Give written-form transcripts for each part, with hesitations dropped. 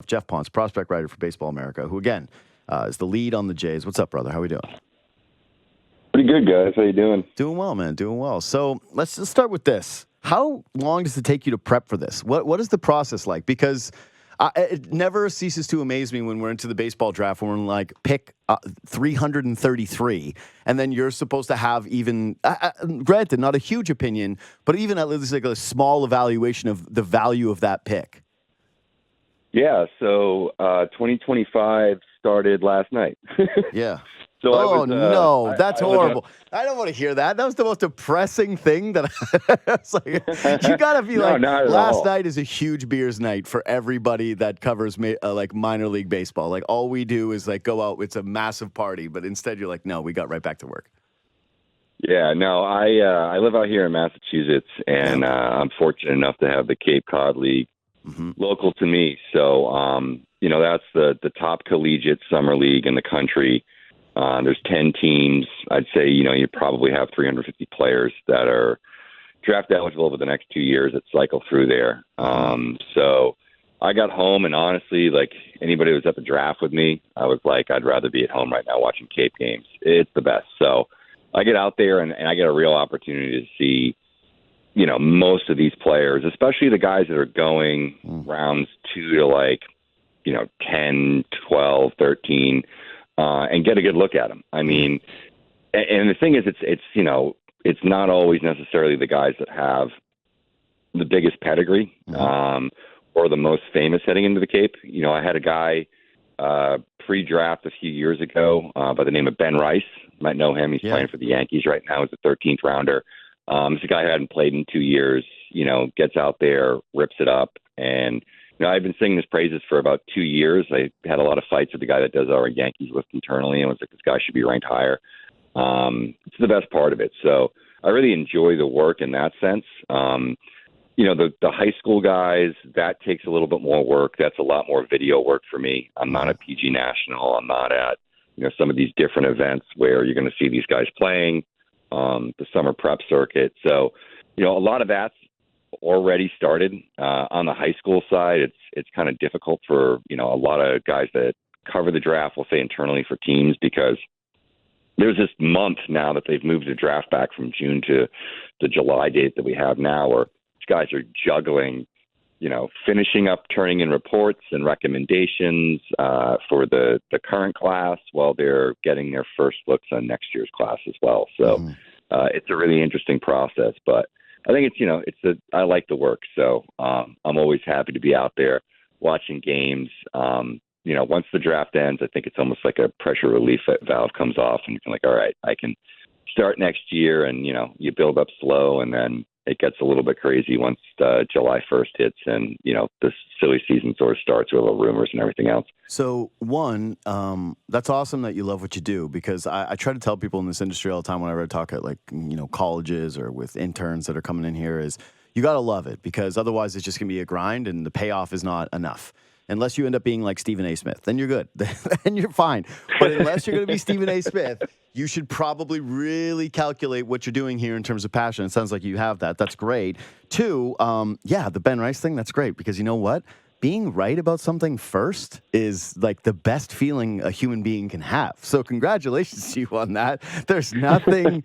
Geoff Pontes, prospect writer for Baseball America, who, again, is the lead on the Jays. What's up, brother? How we doing? Pretty good, guys. How you doing? Doing well, man. Doing well. So let's just start with this. How long does it take you to prep for this? What is the process like? Because it never ceases to amaze me when we're into the baseball draft, when we're like pick 333, and then you're supposed to have even, granted, not a huge opinion, but even at least like a small evaluation of the value of that pick. Yeah, so 2025 started last night. Yeah. So no, that's horrible. I don't want to hear that. That was the most depressing thing that it's like, you got to be like, last night is a huge beers night for everybody that covers like minor league baseball. Like all we do is like go out. It's a massive party, but instead you're like, no, we got right back to work. Yeah, no, I live out here in Massachusetts, and I'm fortunate enough to have the Cape Cod League local to me. So, that's the top collegiate summer league in the country. There's 10 teams. I'd say, you probably have 350 players that are draft eligible over the next 2 years that cycle through there. So I got home, and honestly, like anybody who was at the draft with me, I was like, I'd rather be at home right now watching Cape games. It's the best. So I get out there, and I get a real opportunity to see, most of these players, especially the guys that are going rounds 2 to 10, 12, 13, and get a good look at them. I mean, and the thing is, it's not always necessarily the guys that have the biggest pedigree or the most famous heading into the Cape. I had a guy pre-draft a few years ago by the name of Ben Rice. You might know him. He's playing for the Yankees right now. He's a 13th rounder. This guy who hadn't played in 2 years, gets out there, rips it up. And, I've been singing his praises for about 2 years. I had a lot of fights with the guy that does our Yankees list internally, and was like, this guy should be ranked higher. It's the best part of it. So I really enjoy the work in that sense. The high school guys, that takes a little bit more work. That's a lot more video work for me. I'm not at PG National. I'm not at, some of these different events where you're going to see these guys playing, the summer prep circuit. So, a lot of that's already started. On the high school side, it's kind of difficult for, a lot of guys that cover the draft, we'll say internally for teams, because there's this month now that they've moved the draft back from June to the July date that we have now, where guys are juggling, finishing up, turning in reports and recommendations for the current class while they're getting their first looks on next year's class as well. So it's a really interesting process, but I think I like the work. So I'm always happy to be out there watching games. Once the draft ends, I think it's almost like a pressure relief valve comes off, and you're like, all right, I can start next year. And, you build up slow, and then it gets a little bit crazy once July 1st hits, and, this silly season sort of starts with all the rumors and everything else. So, one, that's awesome that you love what you do, because I try to tell people in this industry all the time whenever I talk at colleges or with interns that are coming in here is you got to love it, because otherwise it's just going to be a grind and the payoff is not enough. Unless you end up being like Stephen A. Smith, then you're good. Then you're fine. But unless you're going to be Stephen A. Smith, you should probably really calculate what you're doing here in terms of passion. It sounds like you have that. That's great. Two, the Ben Rice thing, that's great, because you know what? Being right about something first is like the best feeling a human being can have. So congratulations to you on that. There's nothing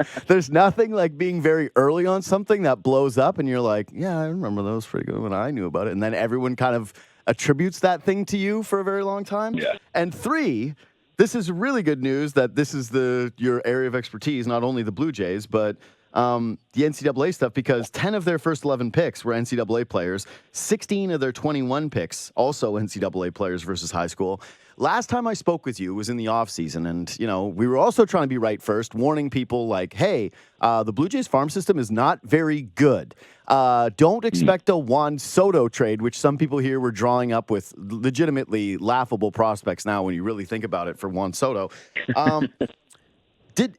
like being very early on something that blows up and you're like, yeah, I remember that was pretty good when I knew about it. And then everyone kind of attributes that thing to you for a very long time. Yeah. And three, this is really good news that this is your area of expertise, not only the Blue Jays, but the NCAA stuff, because 10 of their first 11 picks were NCAA players. 16 of their 21 picks, also NCAA players versus high school. Last time I spoke with you was in the offseason, and, we were also trying to be right first, warning people like, hey, the Blue Jays farm system is not very good. Don't expect a Juan Soto trade, which some people here were drawing up with legitimately laughable prospects now when you really think about it for Juan Soto.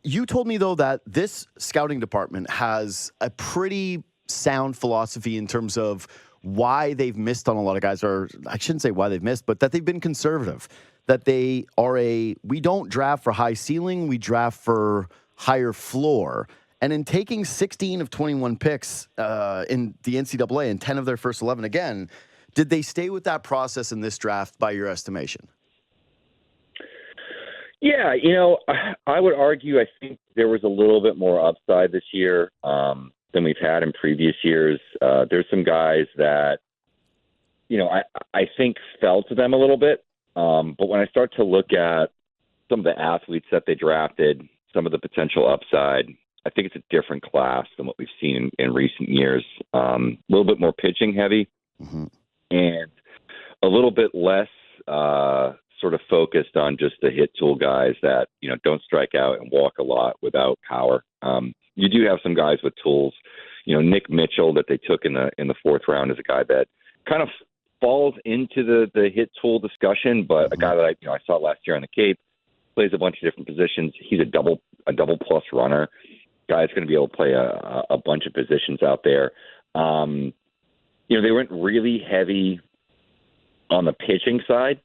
You told me, though, that this scouting department has a pretty sound philosophy in terms of why they've missed on a lot of guys, or I shouldn't say why they've missed, but that they've been conservative, that they are we don't draft for high ceiling, we draft for higher floor. And in taking 16 of 21 picks in the NCAA and 10 of their first 11 again, Did they stay with that process in this draft by your estimation? Yeah, I would argue I think there was a little bit more upside this year than we've had in previous years. There's some guys that, I think fell to them a little bit. But when I start to look at some of the athletes that they drafted, some of the potential upside, I think it's a different class than what we've seen in recent years. A little bit more pitching heavy and a little bit less sort of focused on just the hit tool guys that, don't strike out and walk a lot without power. You do have some guys with tools. Nick Mitchell that they took in the fourth round is a guy that kind of falls into the hit tool discussion, but a guy that I saw last year on the Cape, plays a bunch of different positions. He's a double plus runner. Guy's going to be able to play a bunch of positions out there. They went really heavy on the pitching side,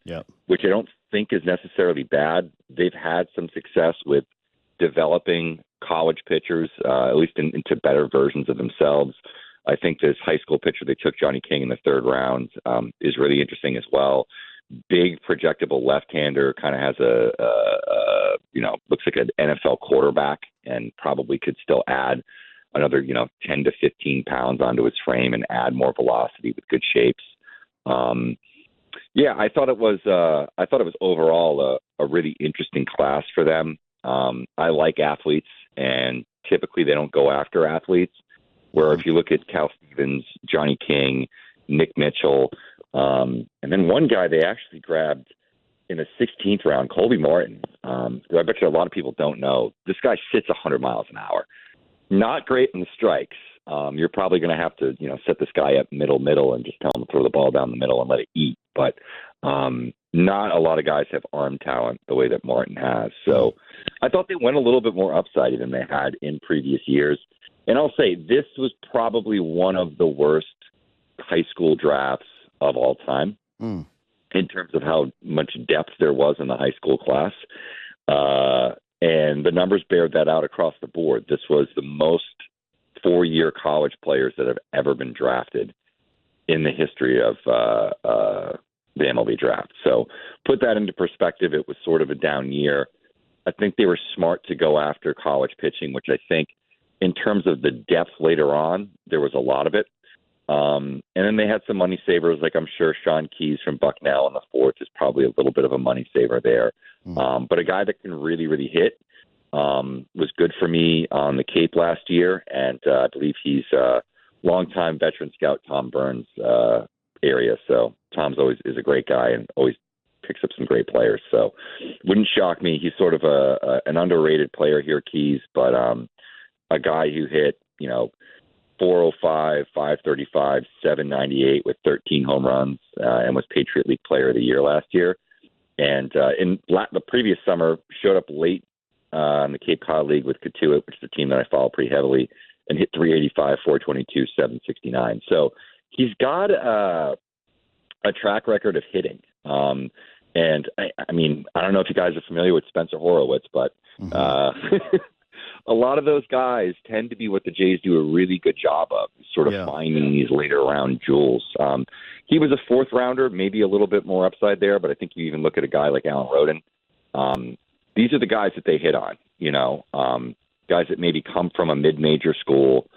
which I don't think is necessarily bad. They've had some success with developing college pitchers, at least into better versions of themselves. I think this high school pitcher they took, Johnny King, in the third round, is really interesting as well. Big projectable left-hander, kind of has looks like an NFL quarterback and probably could still add another, 10 to 15 pounds onto his frame and add more velocity with good shapes. I thought it was overall a really interesting class for them. I like athletes, and typically they don't go after athletes. Where if you look at Cal Stevens, Johnny King, Nick Mitchell, and then one guy they actually grabbed in the 16th round, Colby Martin, who I bet you a lot of people don't know. This guy sits 100 miles an hour. Not great in the strikes. You're probably going to have to, set this guy up middle, and just tell him to throw the ball down the middle and let it eat. But not a lot of guys have arm talent the way that Martin has. So I thought they went a little bit more upside than they had in previous years. And I'll say this was probably one of the worst high school drafts of all time in terms of how much depth there was in the high school class. And the numbers bear that out across the board. This was the most four-year college players that have ever been drafted in the history of the MLB draft. So put that into perspective, it was sort of a down year. I think they were smart to go after college pitching, which I think in terms of the depth later on, there was a lot of it. And then they had some money savers, like I'm sure Sean Keyes from Bucknell in the fourth is probably a little bit of a money saver there. But a guy that can really, really hit was good for me on the Cape last year. And I believe he's a longtime veteran scout, Tom Burns' area. So Tom's always is a great guy and always picks up some great players. So wouldn't shock me. He's sort of an underrated player here, Keyes, but a guy who hit, 405, 535, 798 with 13 home runs and was Patriot League Player of the Year last year. And in the previous summer, showed up late in the Cape Cod League with Katuitt, which is a team that I follow pretty heavily, and hit 385, 422, 769. So he's got a track record of hitting. And I mean, I don't know if you guys are familiar with Spencer Horowitz, but a lot of those guys tend to be what the Jays do a really good job of, sort of finding these later round jewels. He was a fourth rounder, maybe a little bit more upside there, but I think you even look at a guy like Alan Roden. These are the guys that they hit on, guys that maybe come from a mid-major school,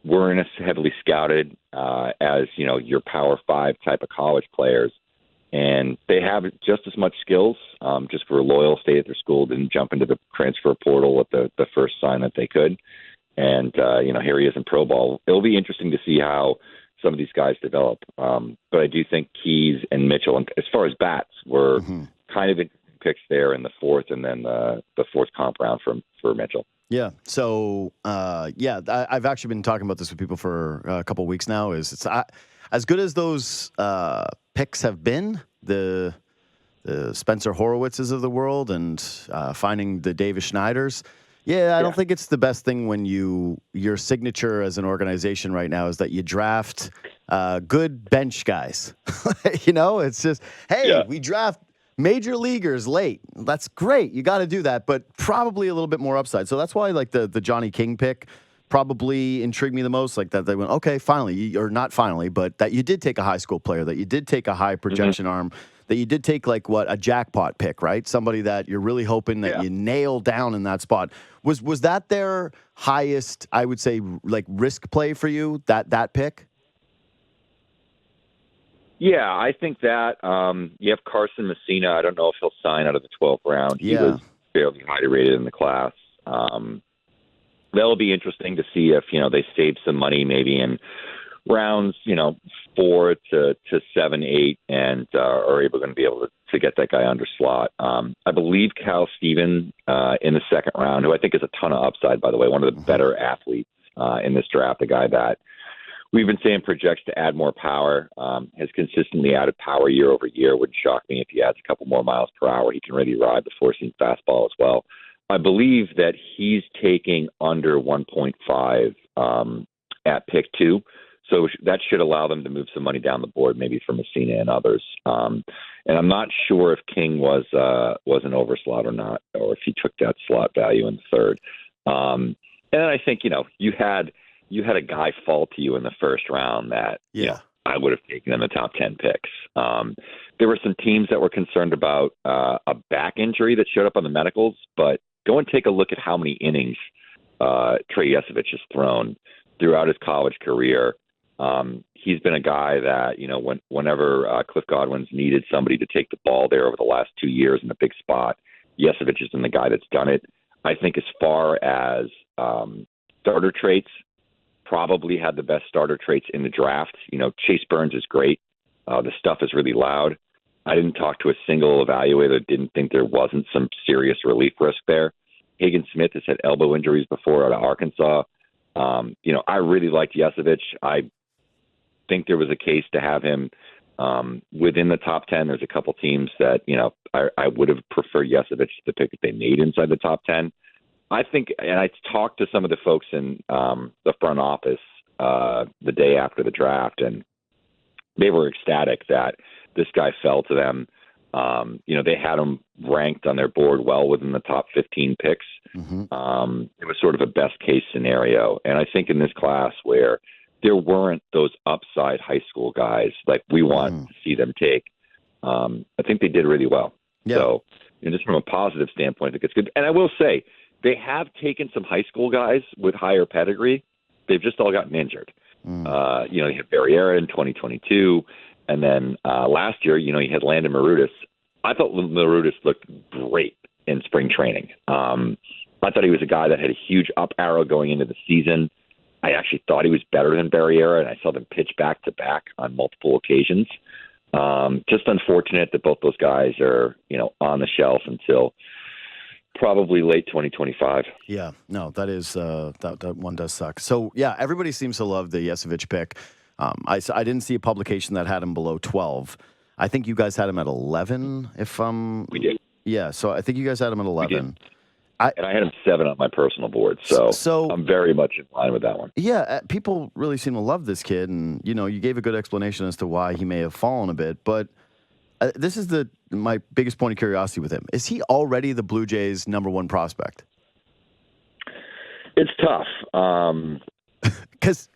weren't as heavily scouted as, your Power 5 type of college players. And they have just as much skills, just for a loyal stay at their school, didn't jump into the transfer portal at the first sign that they could. And, here he is in pro ball. It'll be interesting to see how some of these guys develop. But I do think Keyes and Mitchell, and as far as bats, were kind of picks there in the fourth, and then the fourth comp round for Mitchell. Yeah. So, I've actually been talking about this with people for a couple of weeks now. It's as good as those picks have been, the Spencer Horowitzes of the world, and finding the Davis Schneiders. I don't think it's the best thing when your signature as an organization right now is that you draft good bench guys. It's just, we draft major leaguers late. That's great. You got to do that, but probably a little bit more upside. So that's why, like the Johnny King pick, probably intrigued me the most. Like that they went, okay, finally, or not finally, but that you did take a high school player, that you did take a high projection arm, that you did take like a jackpot pick, right? Somebody that you're really hoping that you nail down in that spot. Was that their highest, I would say, like risk play for you, that pick? Yeah, I think that you have Carson Messina. I don't know if he'll sign out of the 12th round. He was fairly highly rated in the class. That'll be interesting to see if, they save some money maybe in rounds, 4 to 7, 8, and are able to be able to get that guy under slot. I believe Cal Steven in the second round, who I think is a ton of upside, by the way, one of the better athletes in this draft, a guy that we've been saying projects to add more power, has consistently added power year over year. Wouldn't shock me if he adds a couple more miles per hour. He can really ride the four-seam fastball as well. I believe that he's taking under 1.5 at pick 2. So that should allow them to move some money down the board, maybe for Messina and others. And I'm not sure if King was an overslot or not, or if he took that slot value in the third. And then I think, you had a guy fall to you in the first round that I would have taken in the top 10 picks. There were some teams that were concerned about a back injury that showed up on the medicals, but go and take a look at how many innings Trey Yesavage has thrown throughout his college career. He's been a guy that, whenever Cliff Godwin's needed somebody to take the ball there over the last 2 years in a big spot, Yesavage has been the guy that's done it. I think as far as starter traits, probably had the best starter traits in the draft. Chase Burns is great. The stuff is really loud. I didn't talk to a single evaluator that didn't think there wasn't some serious relief risk there. Hagen Smith has had elbow injuries before out of Arkansas. I really liked Yesavage. I think there was a case to have him within the top 10. There's a couple teams that, I would have preferred Yesavage to the pick that they made inside the top 10. I think, and I talked to some of the folks in the front office the day after the draft, and they were ecstatic that this guy fell to them. They had him ranked on their board well within the top 15 picks. It was sort of a best case scenario. And I think in this class where there weren't those upside high school guys like we want to see them take, I think they did really well. Yeah. So just from a positive standpoint, I think it's good. And I will say, they have taken some high school guys with higher pedigree. They've just all gotten injured. You had Barriera in 2022. And then last year, you had Landon Marutis. I thought Marutis looked great in spring training. I thought he was a guy that had a huge up arrow going into the season. I actually thought he was better than Barriera, and I saw them pitch back-to-back on multiple occasions. Just unfortunate that both those guys are, on the shelf until probably late 2025. Yeah, no, that is that one does suck. So yeah, everybody seems to love the Yesavage pick. I didn't see a publication that had him below 12. I think you guys had him at 11. We did. Yeah, so I think you guys had him at 11. I had him 7 on my personal board, so I'm very much in line with that one. Yeah, people really seem to love this kid, and you gave a good explanation as to why he may have fallen a bit, but. This is my biggest point of curiosity with him. Is he already the Blue Jays' number 1 prospect? It's tough. Because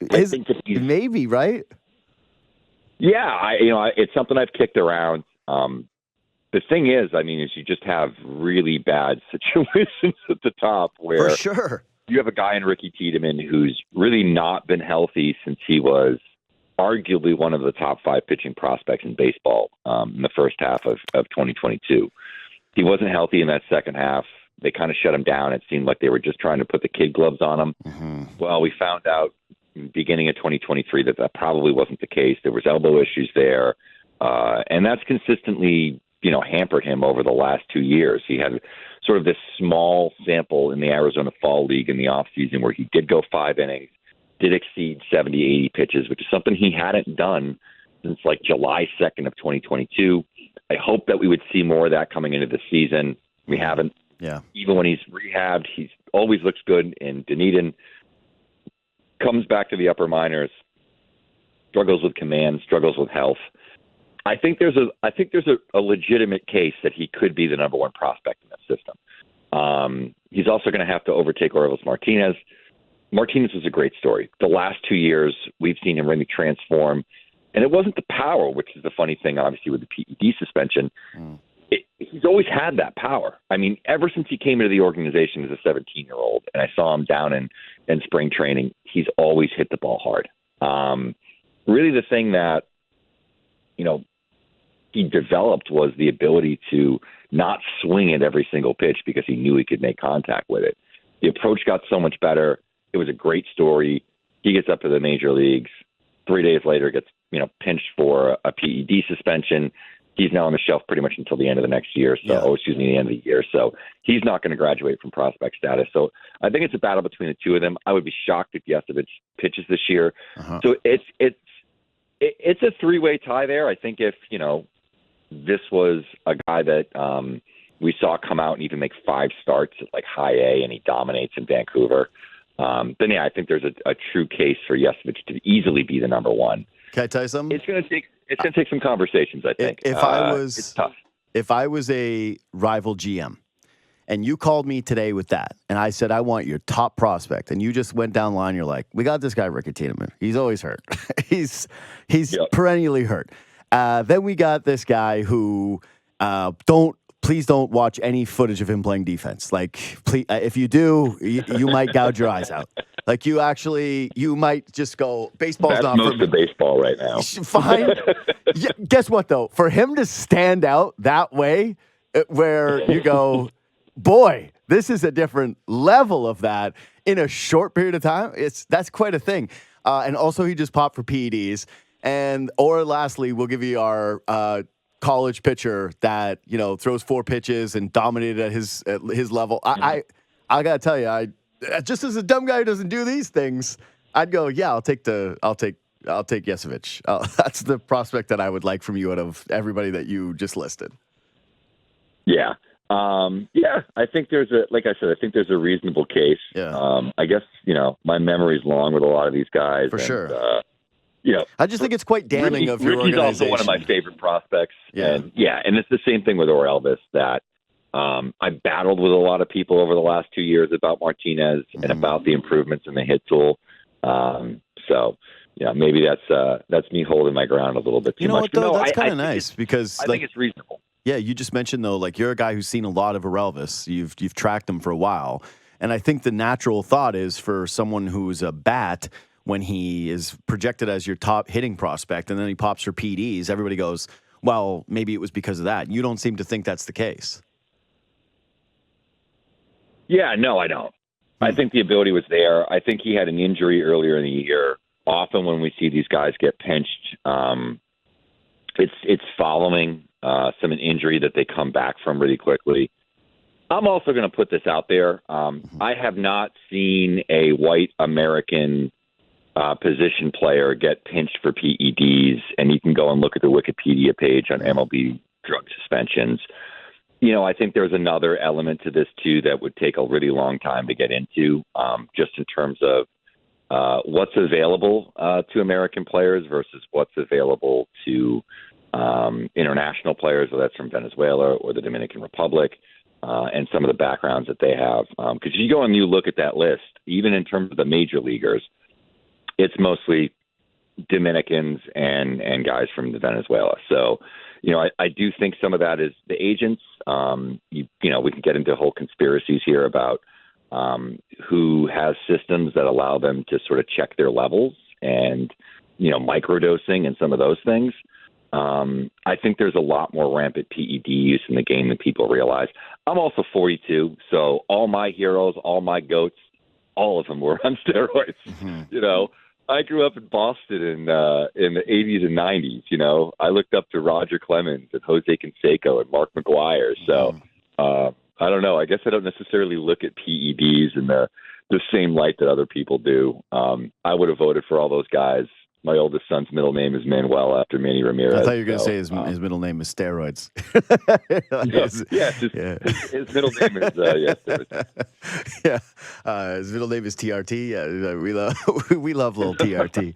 maybe, right? Yeah, it's something I've kicked around. The thing is you just have really bad situations at the top where for sure you have a guy in Ricky Tiedemann who's really not been healthy since he was arguably one of the top 5 pitching prospects in baseball in the first half of 2022. He wasn't healthy in that second half. They kind of shut him down. It seemed like they were just trying to put the kid gloves on him. Well, we found out beginning of 2023 that probably wasn't the case. There was elbow issues there, and that's consistently, hampered him over the last 2 years. He had sort of this small sample in the Arizona Fall League in the offseason where he did go 5 innings, did exceed 70, 80 pitches, which is something he hadn't done since like July 2nd of 2022. I hope that we would see more of that coming into the season. We haven't. Yeah. Even when he's rehabbed, he always looks good. And Dunedin comes back to the upper minors, struggles with command, struggles with health. I think there's a legitimate case that he could be the number 1 prospect in that system. He's also going to have to overtake Orelvis Martinez. Martinez was a great story. The last 2 years, we've seen him really transform. And it wasn't the power, which is the funny thing, obviously, with the PED suspension. He's always had that power. I mean, ever since he came into the organization as a 17-year-old, and I saw him down in spring training, he's always hit the ball hard. Really the thing that, he developed was the ability to not swing it every single pitch because he knew he could make contact with it. The approach got so much better. It was a great story. He gets up to the major leagues. 3 days later, gets pinched for a PED suspension. He's now on the shelf pretty much until the end of the next year. So, the end of the year. So he's not going to graduate from prospect status. So I think it's a battle between the two of them. I would be shocked if Yesavage pitches this year. So it's a three-way tie there. I think if this was a guy that we saw come out and even make 5 starts at like high A, and he dominates in Vancouver, then I think there's a true case for Yesavage to easily be the number one. Can I tell you something? It's going to take some conversations, I think. It's tough. If I was a rival GM and you called me today with that, and I said, I want your top prospect, and you just went down the line, you're like, we got this guy, Ricky Tiedemann. He's always hurt. he's perennially hurt. Then we got this guy who please don't watch any footage of him playing defense. Like, please, if you do, you might gouge your eyes out. Like, you might just go, baseball's That's not most for me. of baseball right now. Fine. Yeah, guess what, though? For him to stand out that way, where you go, boy, this is a different level of that in a short period of time, that's quite a thing. And also, he just popped for PEDs. Or lastly, we'll give you our college pitcher that throws 4 pitches and dominated at his level. I gotta tell you, just as a dumb guy who doesn't do these things, I'd go, yeah, I'll take Yesavage. That's the prospect that I would like from you out of everybody that you just listed. Yeah. I think there's a reasonable case. Yeah. I guess, my memory's long with a lot of these guys. For sure. I just think it's quite damning of your Ricky's organization. also one of my favorite prospects. Yeah. And it's the same thing with Elvis that I battled with a lot of people over the last 2 years about Martinez and about the improvements in the hit tool. Maybe that's me holding my ground a little bit too much. You know what, though? That's kind of nice because I think it's reasonable. Yeah, you just mentioned, though, like, you're a guy who's seen a lot of Elvis. You've tracked him for a while. And I think the natural thought is for someone who's a bat, when he is projected as your top hitting prospect and then he pops for PEDs, everybody goes, well, maybe it was because of that. You don't seem to think that's the case. Yeah, no, I don't. I think the ability was there. I think he had an injury earlier in the year. Often when we see these guys get pinched, it's following an injury that they come back from really quickly. I'm also going to put this out there. I have not seen a white American position player get pinched for PEDs, and you can go and look at the Wikipedia page on MLB drug suspensions. I think there's another element to this, too, that would take a really long time to get into, just in terms of what's available to American players versus what's available to international players, whether that's from Venezuela or the Dominican Republic, and some of the backgrounds that they have. Because you go and you look at that list, even in terms of the major leaguers, it's mostly Dominicans and guys from Venezuela. So, I do think some of that is the agents. We can get into whole conspiracies here about who has systems that allow them to sort of check their levels and, microdosing and some of those things. I think there's a lot more rampant PED use in the game than people realize. I'm also 42, so all my heroes, all my GOATs, all of them were on steroids. Mm-hmm. I grew up in Boston in the 80s and 90s. I looked up to Roger Clemens and Jose Canseco and Mark McGuire. So I don't know. I guess I don't necessarily look at PEDs in the same light that other people do. I would have voted for all those guys my oldest son's middle name is Manuel after Manny Ramirez. I thought you were going to say his middle name is steroids. His middle name is steroids. Yeah, his middle name is TRT. Yeah, we love little TRT.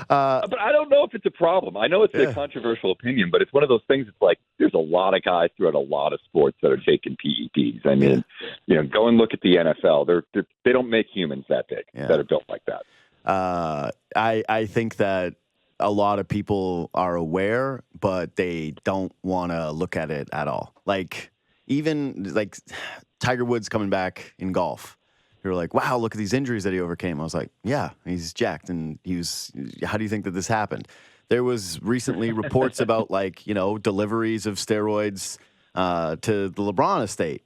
But I don't know if it's a problem. I know it's a controversial opinion, but it's one of those things. It's like there's a lot of guys throughout a lot of sports that are taking PEDs. I mean, go and look at the NFL. They don't make humans that big that are built like that. I think that a lot of people are aware, but they don't want to look at it at all. Like even like Tiger Woods coming back in golf. You're like, wow, look at these injuries that he overcame. I was like, yeah, he's jacked. And how do you think that this happened? There was recently reports about deliveries of steroids to the LeBron estate.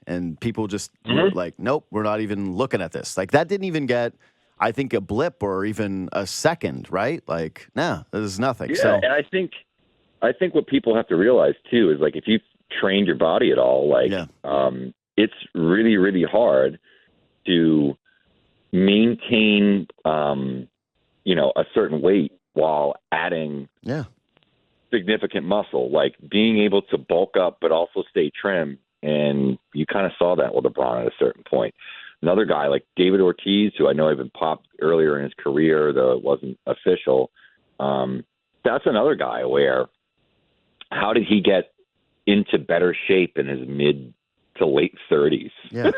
And people just were like, nope, we're not even looking at this. Like that didn't even get, I think, a blip or even a second, right? Like, nah, there's nothing. Yeah, so, and I think what people have to realize too is like if you've trained your body at all, it's really, really hard to maintain, a certain weight while adding significant muscle, like being able to bulk up but also stay trim. And you kind of saw that with LeBron at a certain point. Another guy like David Ortiz, who I know had been popped earlier in his career, though it wasn't official. That's another guy where how did he get into better shape in his mid to late 30s? Yeah.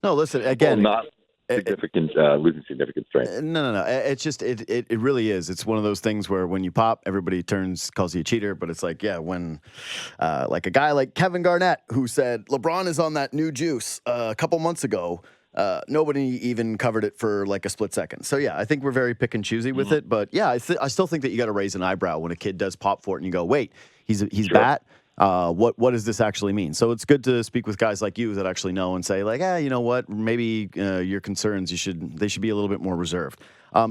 No, listen, again. Well, not significant, losing significant strength. No. It's just, it really is. It's one of those things where when you pop, everybody calls you a cheater. But it's like, when like a guy like Kevin Garnett, who said LeBron is on that new juice a couple months ago, nobody even covered it for like a split second. So, I think we're very pick and choosy with it. But, I still think that you got to raise an eyebrow when a kid does pop for it and you go, wait, he's bat. What does this actually mean? So it's good to speak with guys like you that actually know and say like, you know what, maybe your concerns, they should be a little bit more reserved.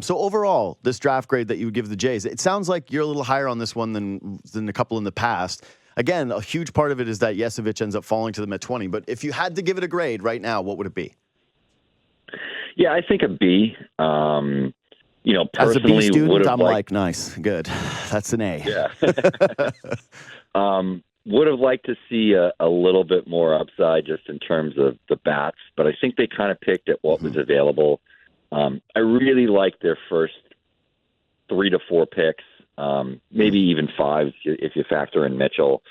So overall, this draft grade that you would give the Jays, it sounds like you're a little higher on this one than a couple in the past. Again, a huge part of it is that Yesavage ends up falling to them at 20. But if you had to give it a grade right now, what would it be? Yeah, I think a B. Personally, as a B student, I'm like, nice, good. That's an A. Yeah. Would have liked to see a little bit more upside just in terms of the bats, but I think they kind of picked at what was available. I really liked their first 3 to 4 picks, maybe even 5 if you factor in Mitchell.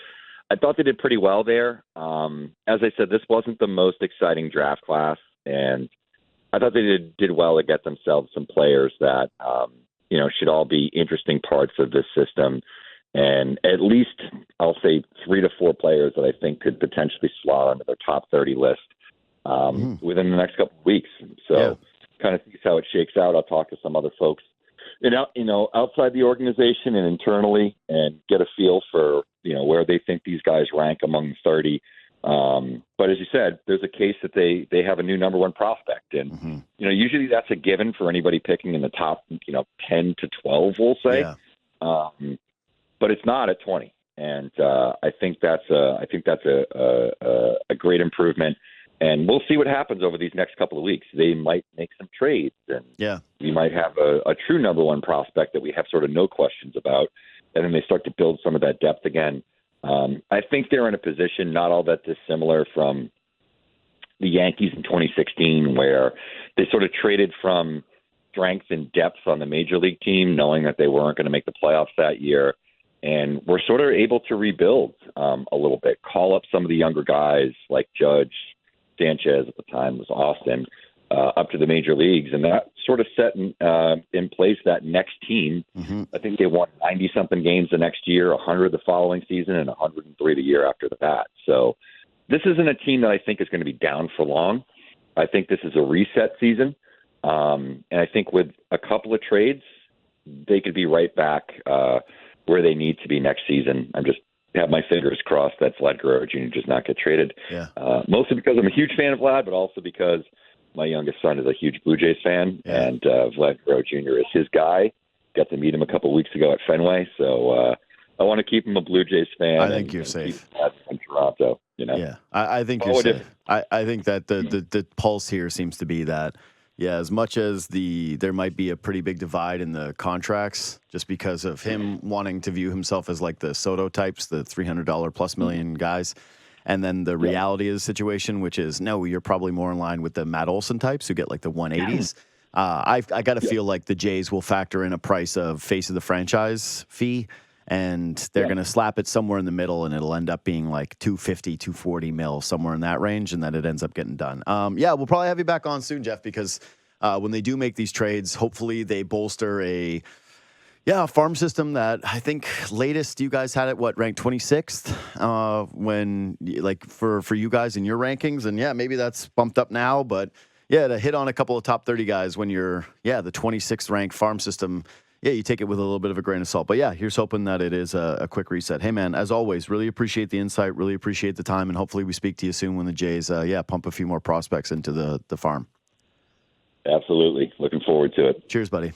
I thought they did pretty well there. As I said, this wasn't the most exciting draft class, and I thought they did well to get themselves some players that should all be interesting parts of this system. And at least I'll say 3 to 4 players that I think could potentially slot onto their top 30 list within the next couple of weeks. So kind of see how it shakes out. I'll talk to some other folks, outside the organization and internally, and get a feel for where they think these guys rank among the 30. But as you said, there's a case that they have a new number 1 prospect, and usually that's a given for anybody picking in the top 10 to 12, we'll say. But it's not at 20, and I think that's a great improvement. And we'll see what happens over these next couple of weeks. They might make some trades, and we might have a true number 1 prospect that we have sort of no questions about, and then they start to build some of that depth again. I think they're in a position not all that dissimilar from the Yankees in 2016, where they sort of traded from strength and depth on the major league team, knowing that they weren't going to make the playoffs that year. And we're sort of able to rebuild a little bit, call up some of the younger guys like Judge, Sanchez at the time was Austin, up to the major leagues. And that sort of set in place that next team. I think they won 90-something games the next year, 100 the following season, and 103 the year after that. So this isn't a team that I think is going to be down for long. I think this is a reset season. And I think with a couple of trades, they could be right back where they need to be next season. I'm just have my fingers crossed that Vlad Guerrero Jr. does not get traded. Mostly because I'm a huge fan of Vlad, but also because my youngest son is a huge Blue Jays fan, and Vlad Guerrero Jr. is his guy. Got to meet him a couple of weeks ago at Fenway, so I want to keep him a Blue Jays fan. I think you're safe. Keep him in Toronto, Yeah, I think you're safe. I think that the pulse here seems to be that Yeah, as much as there might be a pretty big divide in the contracts, just because of him wanting to view himself as like the Soto types, the $300 plus million guys, and then the reality of the situation, which is no, you're probably more in line with the Matt Olson types who get like the 180s. I got to feel like the Jays will factor in a price of face of the franchise fee, and they're going to slap it somewhere in the middle, and it'll end up being like 250, 240 mil, somewhere in that range, and then it ends up getting done. We'll probably have you back on soon, Geoff, because when they do make these trades, hopefully they bolster a farm system that I think latest you guys had it, ranked 26th when, like, for you guys in your rankings, and maybe that's bumped up now, but to hit on a couple of top 30 guys when you're, the 26th ranked farm system, you take it with a little bit of a grain of salt. But here's hoping that it is a quick reset. Hey, man, as always, really appreciate the insight, really appreciate the time, and hopefully we speak to you soon when the Jays, pump a few more prospects into the farm. Absolutely. Looking forward to it. Cheers, buddy.